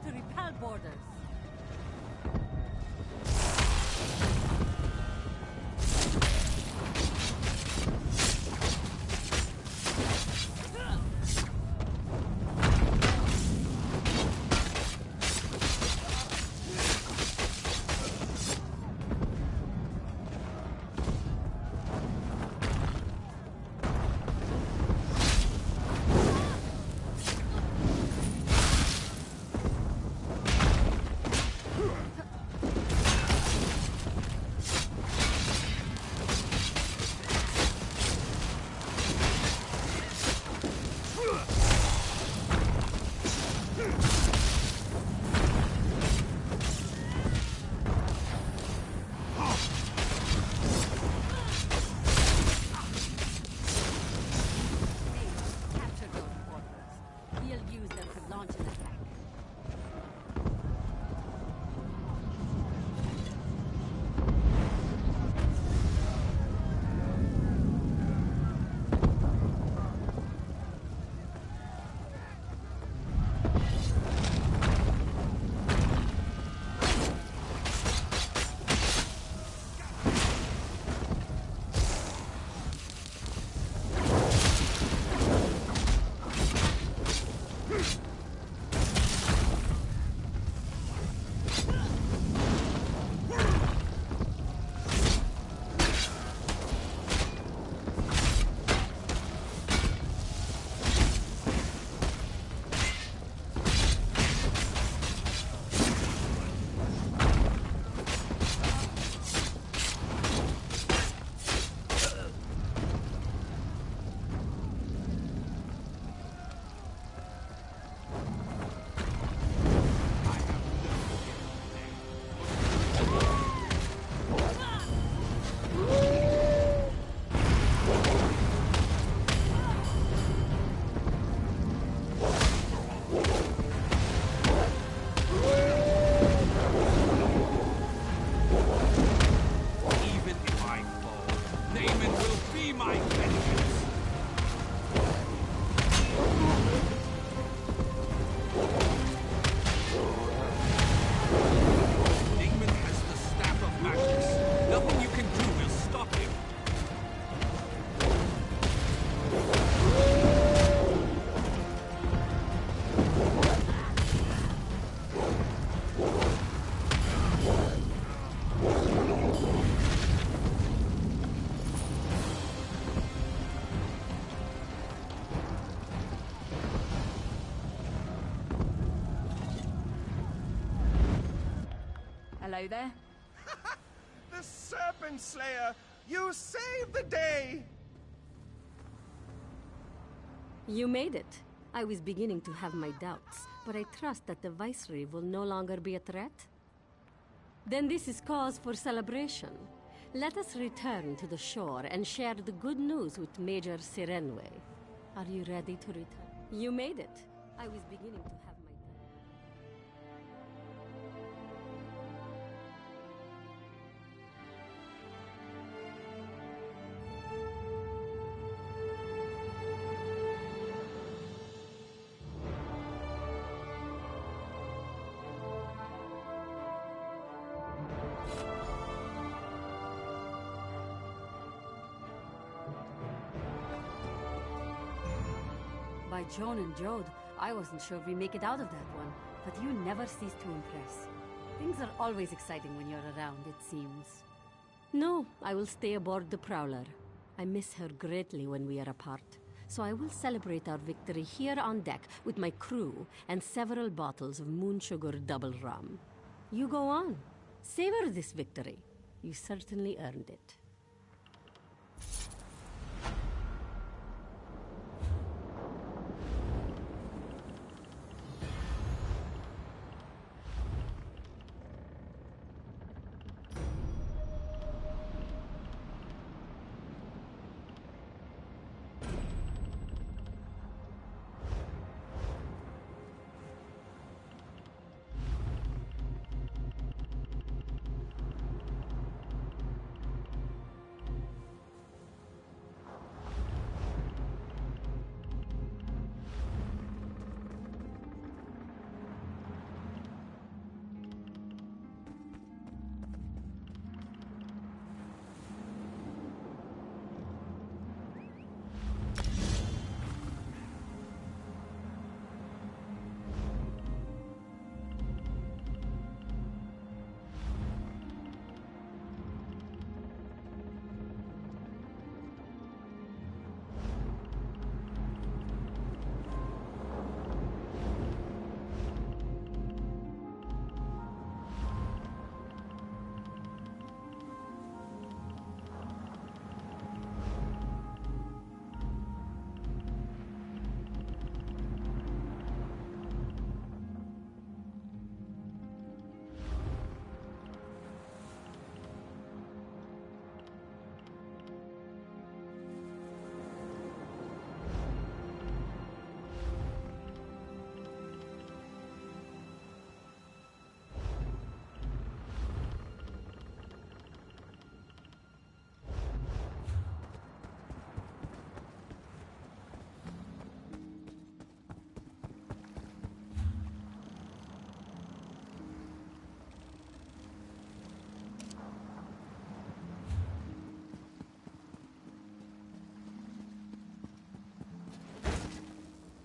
to repel borders. Hello there. The Serpent Slayer! You saved the day! You made it. I was beginning to have my doubts, but I trust that the Viceroy will no longer be a threat. Then this is cause for celebration. Let us return to the shore and share the good news with Major Sirenwe. Are you ready to return? You made it. I was beginning to have my doubts. By Joan and Jode, I wasn't sure we make it out of that one, but you never cease to impress. Things are always exciting when you're around, it seems. No, I will stay aboard the Prowler. I miss her greatly when we are apart, so I will celebrate our victory here on deck with my crew and several bottles of moon sugar double rum. You go on. Savor this victory. You certainly earned it.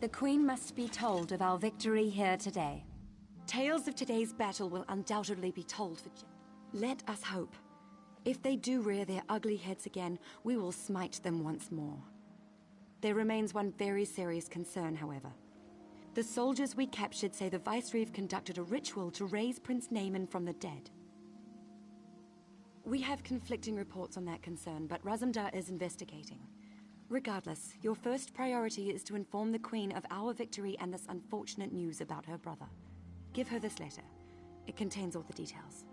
The Queen must be told of our victory here today. Tales of today's battle will undoubtedly be told for... Let us hope. If they do rear their ugly heads again, we will smite them once more. There remains one very serious concern, however. The soldiers we captured say the Vicereeve conducted a ritual to raise Prince Naaman from the dead. We have conflicting reports on that concern, but Razumdar is investigating. Regardless, your first priority is to inform the Queen of our victory and this unfortunate news about her brother. Give her this letter. It contains all the details.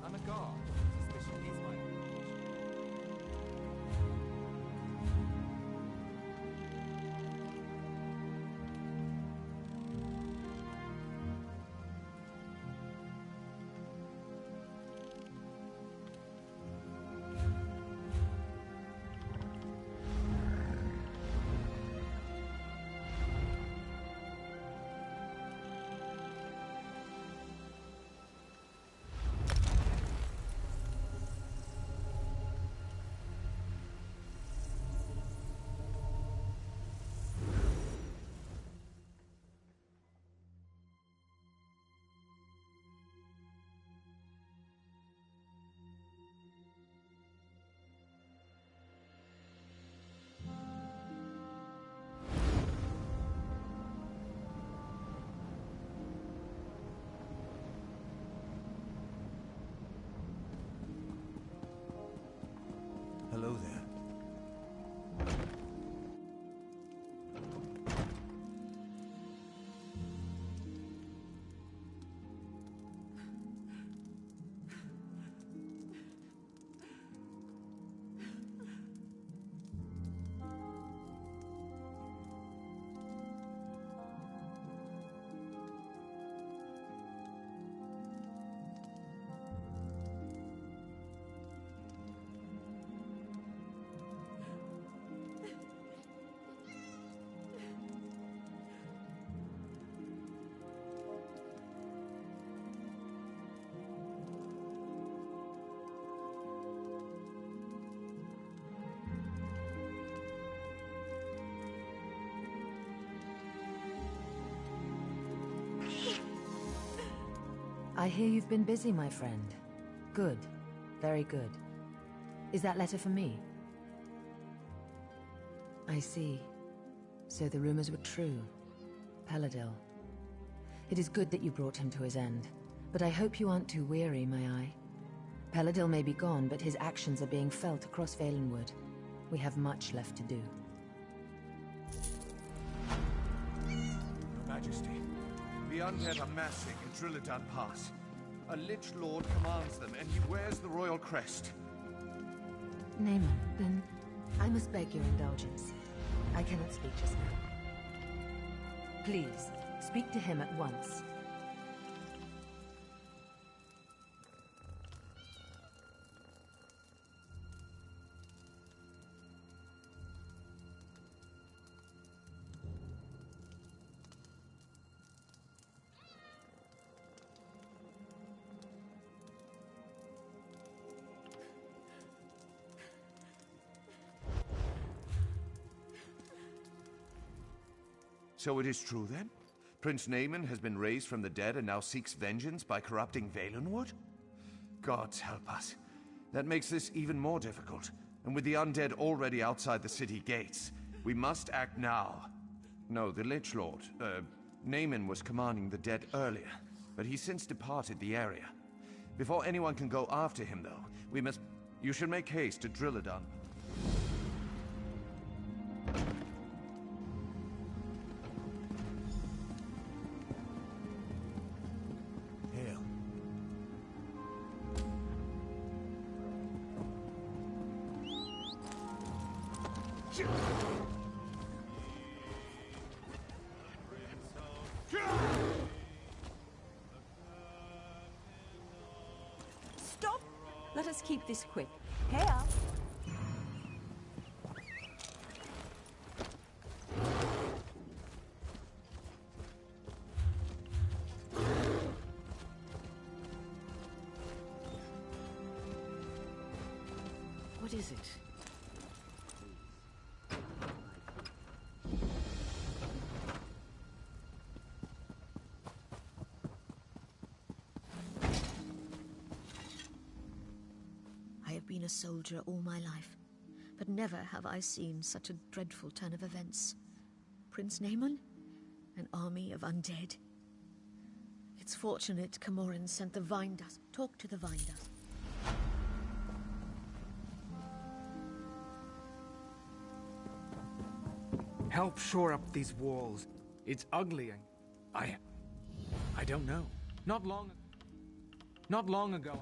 I'm a guard. Suspicion is my Hello there. I hear you've been busy, my friend. Good. Very good. Is that letter for me? I see. So the rumors were true. Paladil. It is good that you brought him to his end, but I hope you aren't too weary, my eye. Paladil may be gone, but his actions are being felt across Valenwood. We have much left to do. Your Majesty, the undead are massing in Drilladan Pass. A Lich Lord commands them, and he wears the royal crest. Naaman, then I must beg your indulgence. I cannot speak just now. Please, speak to him at once. So it is true, then? Prince Naaman has been raised from the dead and now seeks vengeance by corrupting Valenwood? Gods help us. That makes this even more difficult. And with the undead already outside the city gates, we must act now. No, the Lich Lord, Naaman was commanding the dead earlier, but he's since departed the area. Before anyone can go after him, though, we must... You should make haste to drill it on. Hail. Stop! Let us keep this quick. Here. What is it? I have been a soldier all my life, but never have I seen such a dreadful turn of events. Prince Naaman? An army of undead? It's fortunate Camoran sent the vine dust. Talk to the vine dust. Help shore up these walls. It's ugly and I don't know. Not long ago.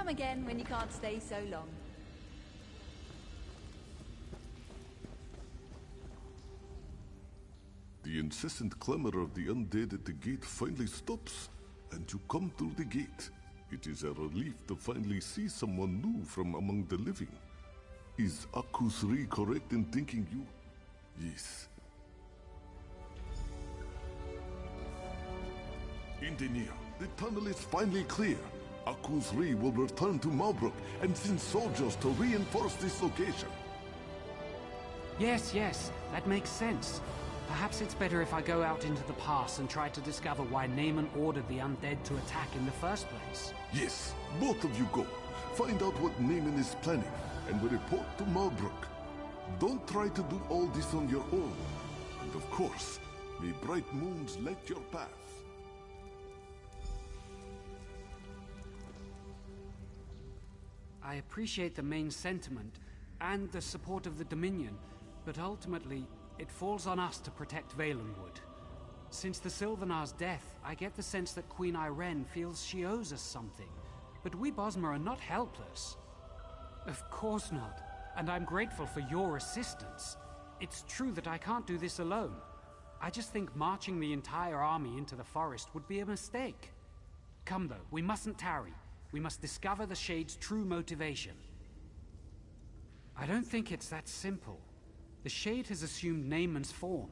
Come again when you can't stay so long. The incessant clamor of the undead at the gate finally stops, and you come through the gate. It is a relief to finally see someone new from among the living. Is Akus-Ri correct in thinking you? Yes. Engineer, the tunnel is finally clear. Akus-Ri will return to Malbrook and send soldiers to reinforce this location. Yes, that makes sense. Perhaps it's better if I go out into the pass and try to discover why Naaman ordered the undead to attack in the first place. Yes, both of you go. Find out what Naaman is planning, and report to Malbrook. Don't try to do all this on your own. And of course, may bright moons light your path. I appreciate the main sentiment, and the support of the Dominion, but ultimately, it falls on us to protect Valenwood. Since the Sylvanar's death, I get the sense that Queen Irene feels she owes us something. But we Bosmer are not helpless. Of course not, and I'm grateful for your assistance. It's true that I can't do this alone. I just think marching the entire army into the forest would be a mistake. Come though, we mustn't tarry. We must discover the Shade's true motivation. I don't think it's that simple. The Shade has assumed Naaman's form.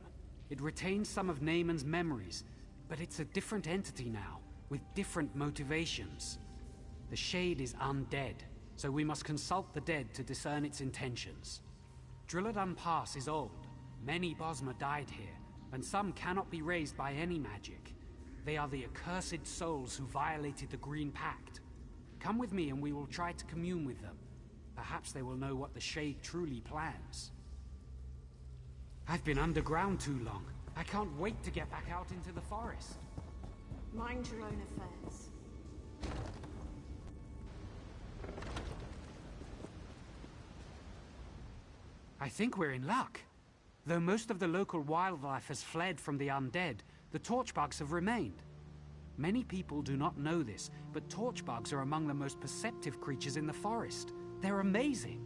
It retains some of Naaman's memories, but it's a different entity now, with different motivations. The Shade is undead, so we must consult the dead to discern its intentions. Drilladun Pass is old. Many Bosmer died here, and some cannot be raised by any magic. They are the accursed souls who violated the Green Pact. Come with me and we will try to commune with them. Perhaps they will know what the Shade truly plans. I've been underground too long. I can't wait to get back out into the forest. Mind your own affairs. I think we're in luck. Though most of the local wildlife has fled from the undead, the torchbugs have remained. Many people do not know this, but torchbugs are among the most perceptive creatures in the forest. They're amazing.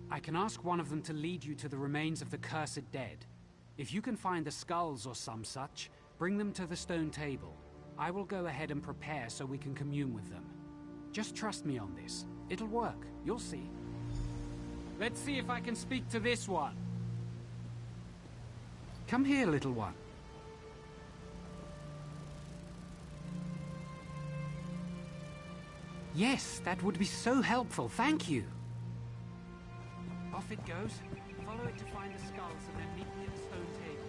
I can ask one of them to lead you to the remains of the cursed dead. If you can find the skulls or some such, bring them to the stone table. I will go ahead and prepare so we can commune with them. Just trust me on this. It'll work. You'll see. Let's see if I can speak to this one. Come here, little one. Yes, that would be so helpful. Thank you. Off it goes. Follow it to find the skulls and then meet me at the stone table.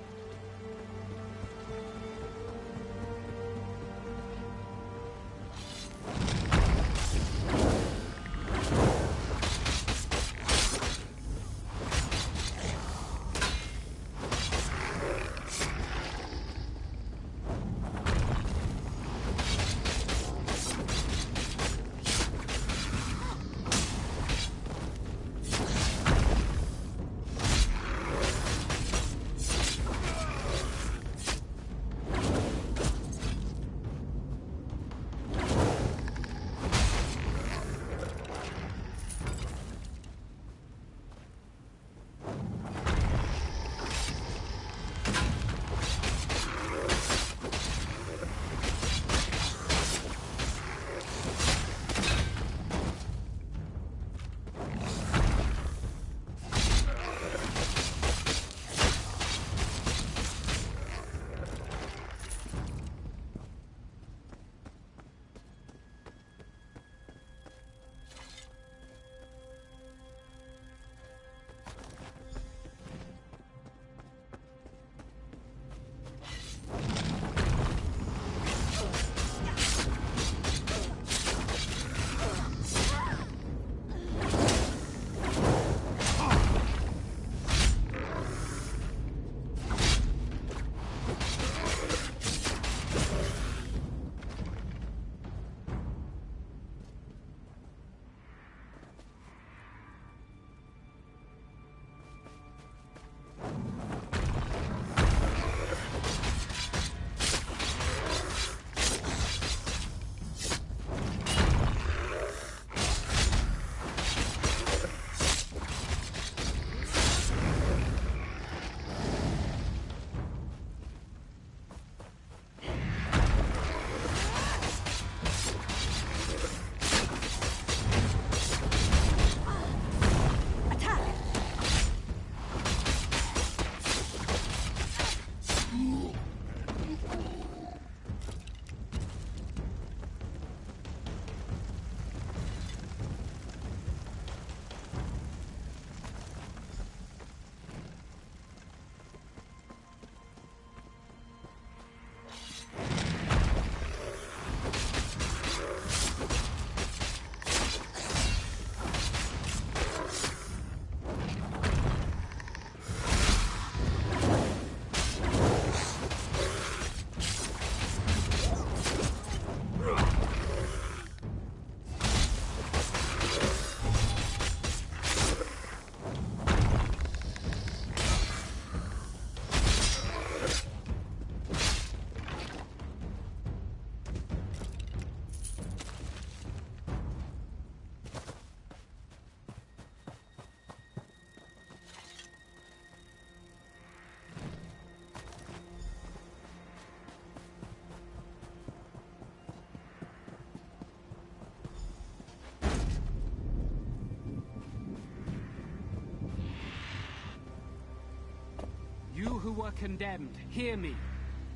You who were condemned, hear me.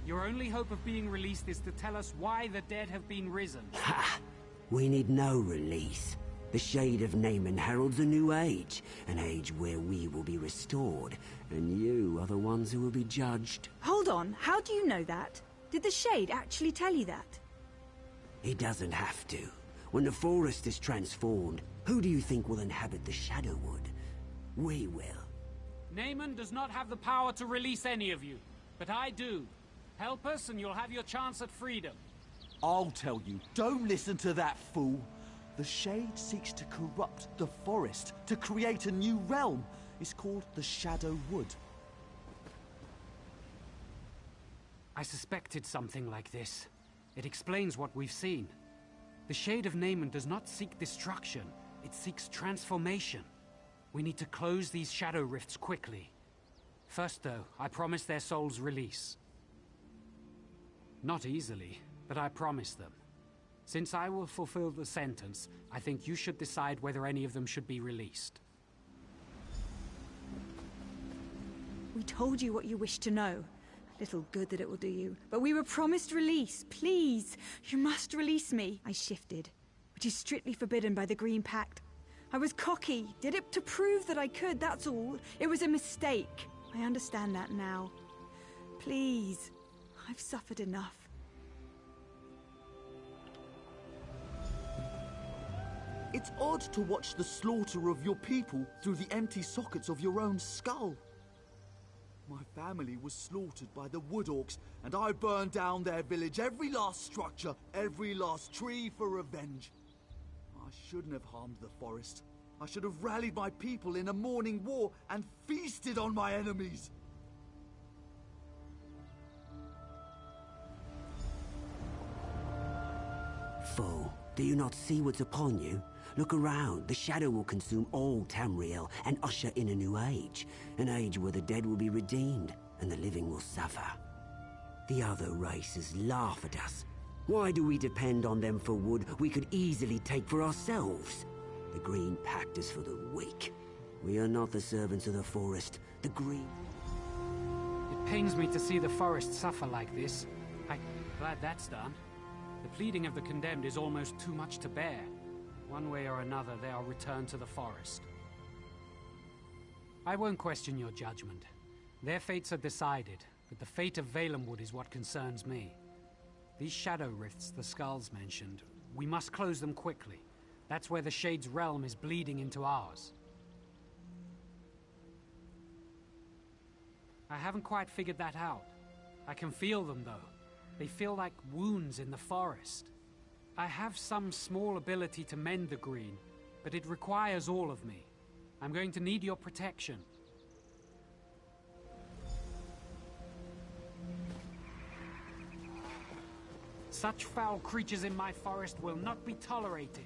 Your only hope of being released is to tell us why the dead have been risen. Ha! We need no release. The Shade of Naaman heralds a new age, an age where we will be restored, and you are the ones who will be judged. Hold on, how do you know that? Did the Shade actually tell you that? He doesn't have to. When the forest is transformed, who do you think will inhabit the Shadowwood? We will. Naaman does not have the power to release any of you, but I do. Help us and you'll have your chance at freedom. I'll tell you, don't listen to that fool. The Shade seeks to corrupt the forest, to create a new realm. It's called the Shadowwood. I suspected something like this. It explains what we've seen. The Shade of Naaman does not seek destruction, it seeks transformation. We need to close these shadow rifts quickly. First though, I promise their souls release. Not easily, but I promise them. Since I will fulfill the sentence, I think you should decide whether any of them should be released. We told you what you wished to know. Little good that it will do you. But we were promised release. Please, you must release me. I shifted, which is strictly forbidden by the Green Pact. I was cocky, did it to prove that I could, that's all. It was a mistake. I understand that now. Please, I've suffered enough. It's odd to watch the slaughter of your people through the empty sockets of your own skull. My family was slaughtered by the Wood Orcs, and I burned down their village, every last structure, every last tree for revenge. I shouldn't have harmed the forest. I should have rallied my people in a morning war and feasted on my enemies. Fool, do you not see what's upon you? Look around. The shadow will consume all Tamriel and usher in a new age. An age where the dead will be redeemed and the living will suffer. The other races laugh at us. Why do we depend on them for wood we could easily take for ourselves? The Green Pact is for the weak. We are not the servants of the forest. The Green... It pains me to see the forest suffer like this. I'm glad that's done. The pleading of the condemned is almost too much to bear. One way or another, they are returned to the forest. I won't question your judgment. Their fates are decided, but the fate of Valenwood is what concerns me. These shadow rifts the skulls mentioned, we must close them quickly. That's where the Shade's realm is bleeding into ours. I haven't quite figured that out. I can feel them, though. They feel like wounds in the forest. I have some small ability to mend the green, but it requires all of me. I'm going to need your protection. Such foul creatures in my forest will not be tolerated.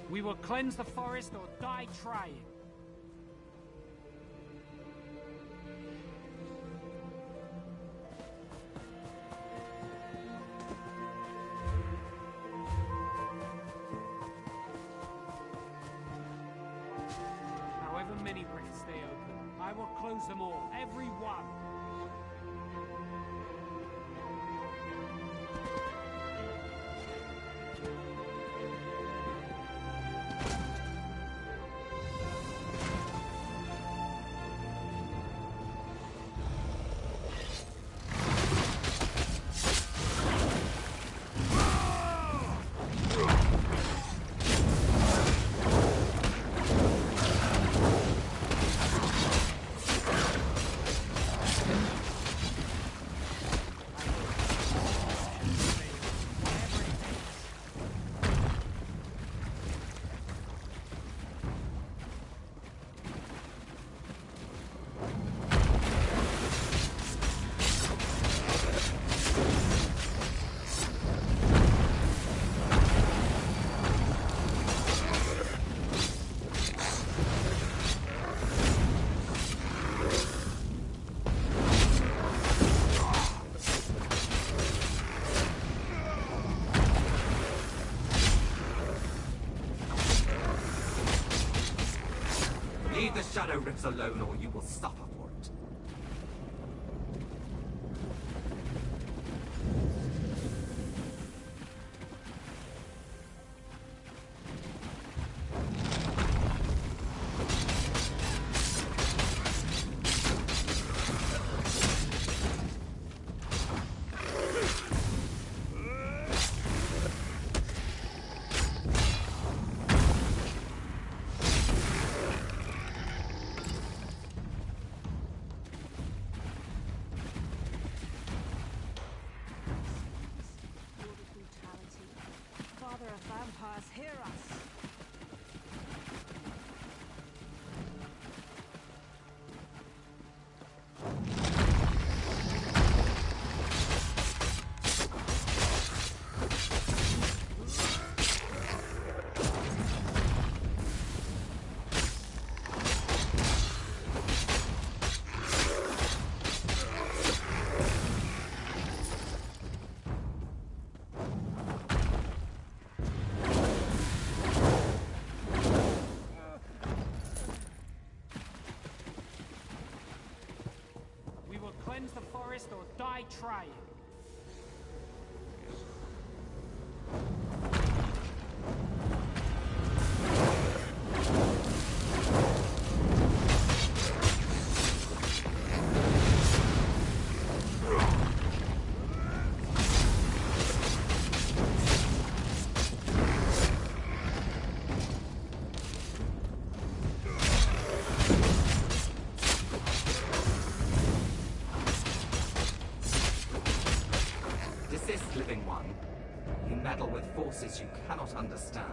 We will cleanse the forest or die trying. However many rifts stay open, I will close them all, every one. Leave the shadow rifts alone or you will suffer for it. Vampires, hear us! Cleanse the forest or die trying. Living one, you meddle with forces you cannot understand.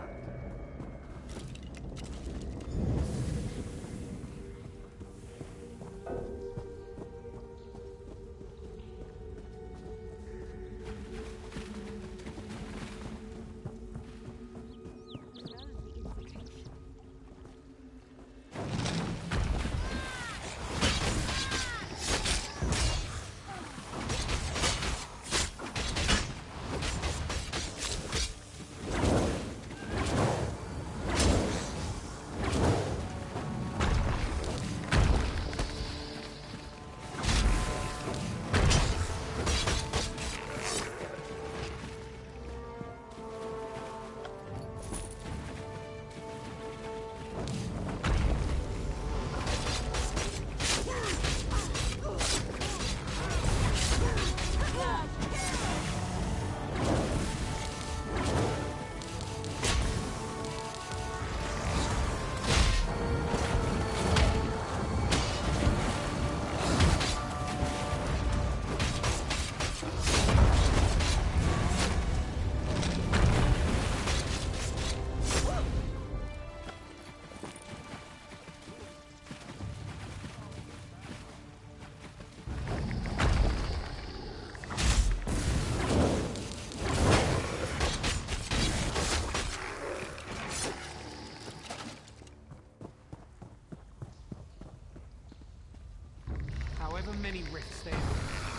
However many rifts there are,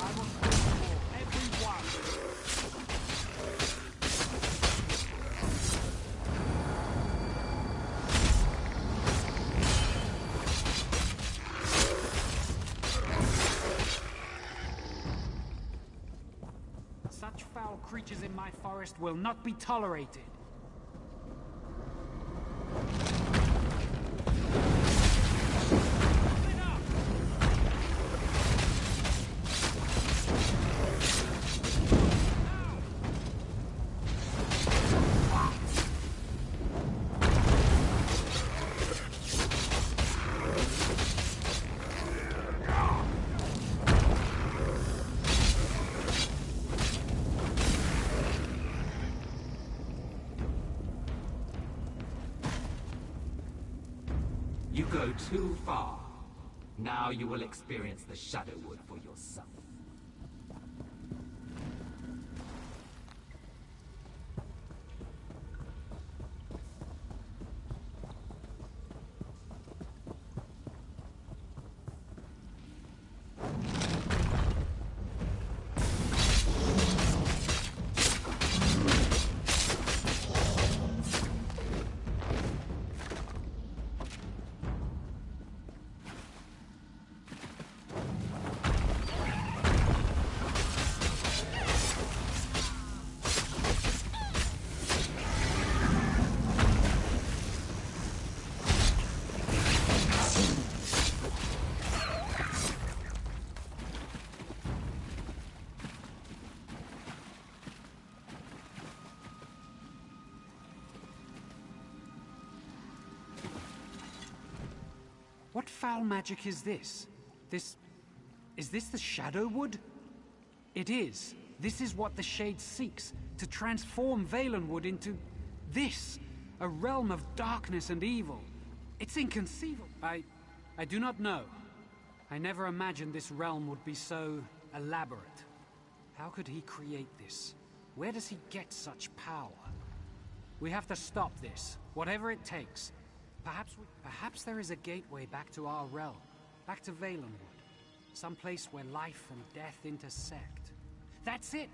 I will clear them all, every one. Such foul creatures in my forest will not be tolerated. You go too far. Now you will experience the Shadowwood for yourself. What foul magic is this? Is this the Shadow Wood? It is. This is what the Shade seeks, to transform Valenwood into this, a realm of darkness and evil. It's inconceivable. I do not know. I never imagined this realm would be so elaborate. How could he create this? Where does he get such power? We have to stop this, whatever it takes. Perhaps there is a gateway back to our realm, back to Valenwood. Some place where life and death intersect. That's it!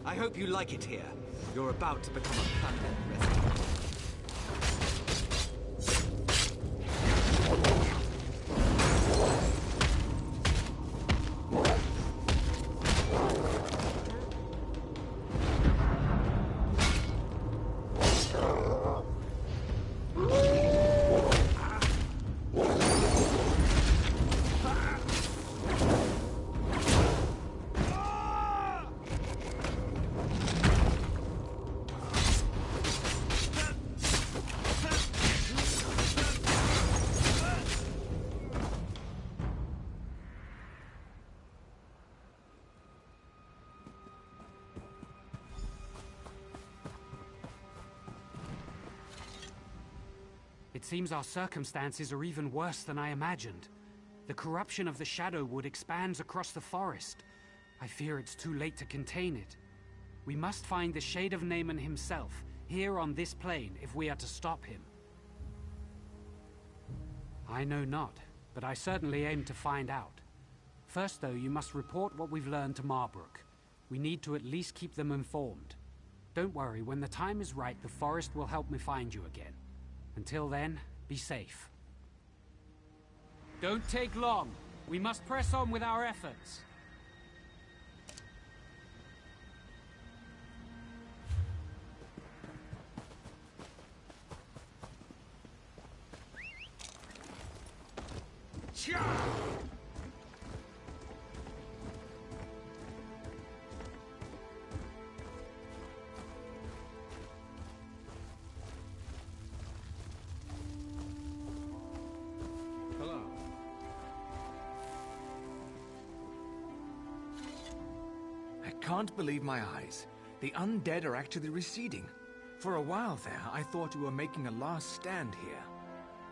I hope you like it here. You're about to become a permanent resident. It seems our circumstances are even worse than I imagined. The corruption of the Shadowwood expands across the forest. I fear it's too late to contain it. We must find the Shade of Naaman himself, here on this plane, if we are to stop him. I know not, but I certainly aim to find out. First, though, you must report what we've learned to Marbrook. We need to at least keep them informed. Don't worry, when the time is right, the forest will help me find you again. Until then, be safe. Don't take long. We must press on with our efforts. Can't believe my eyes. The undead are actually receding. For a while there, I thought we were making a last stand here.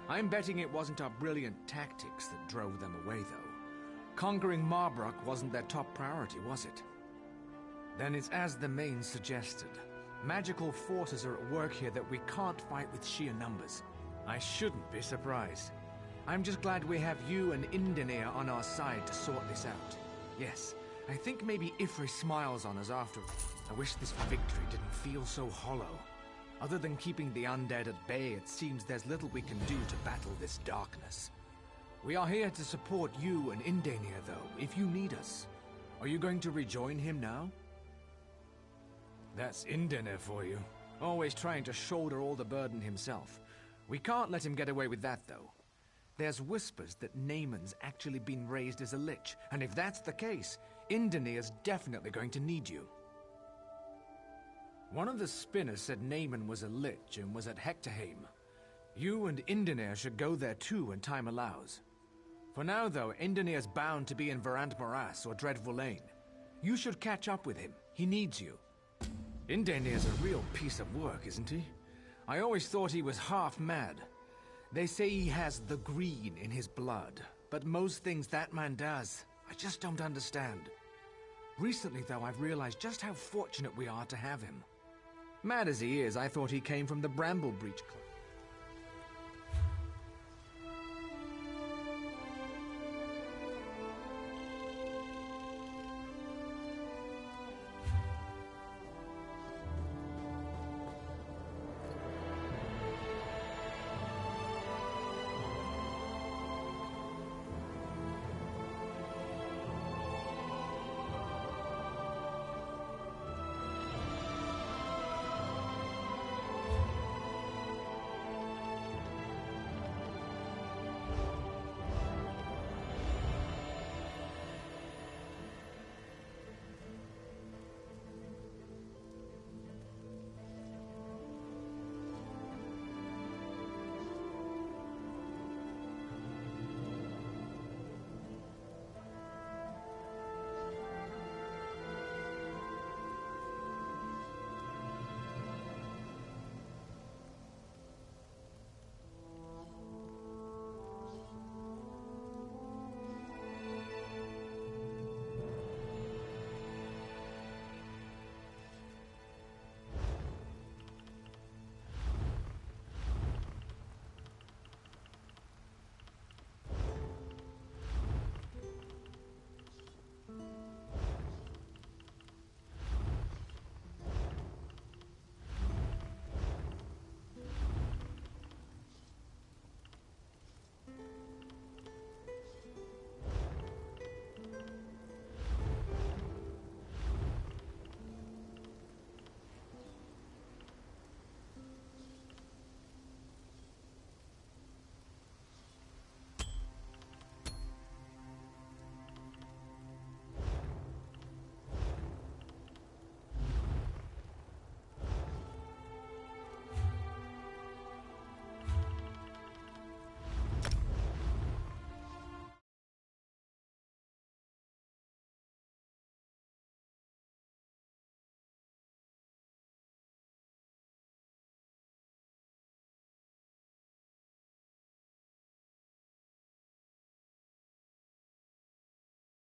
I'm betting it wasn't our brilliant tactics that drove them away, though. Conquering Marbrook wasn't their top priority, was it? Then it's as the main suggested. Magical forces are at work here that we can't fight with sheer numbers. I shouldn't be surprised. I'm just glad we have you and Indenir on our side to sort this out. Yes. I think maybe Ifri smiles on us after. I wish this victory didn't feel so hollow. Other than keeping the undead at bay, it seems there's little we can do to battle this darkness. We are here to support you and Indenir, though, if you need us. Are you going to rejoin him now? That's Indenir for you. Always trying to shoulder all the burden himself. We can't let him get away with that, though. There's whispers that Naaman's actually been raised as a lich, and if that's the case, Indenir's definitely going to need you. One of the spinners said Naaman was a lich and was at Hectorheim. You and Indenir should go there too when time allows. For now, though, Indenir's bound to be in Verant Morass or Dreadful Lane. You should catch up with him. He needs you. Indenir's a real piece of work, isn't he? I always thought he was half mad. They say he has the green in his blood, but most things that man does, I just don't understand. Recently, though, I've realized just how fortunate we are to have him. Mad as he is, I thought he came from the Bramblebreach Club.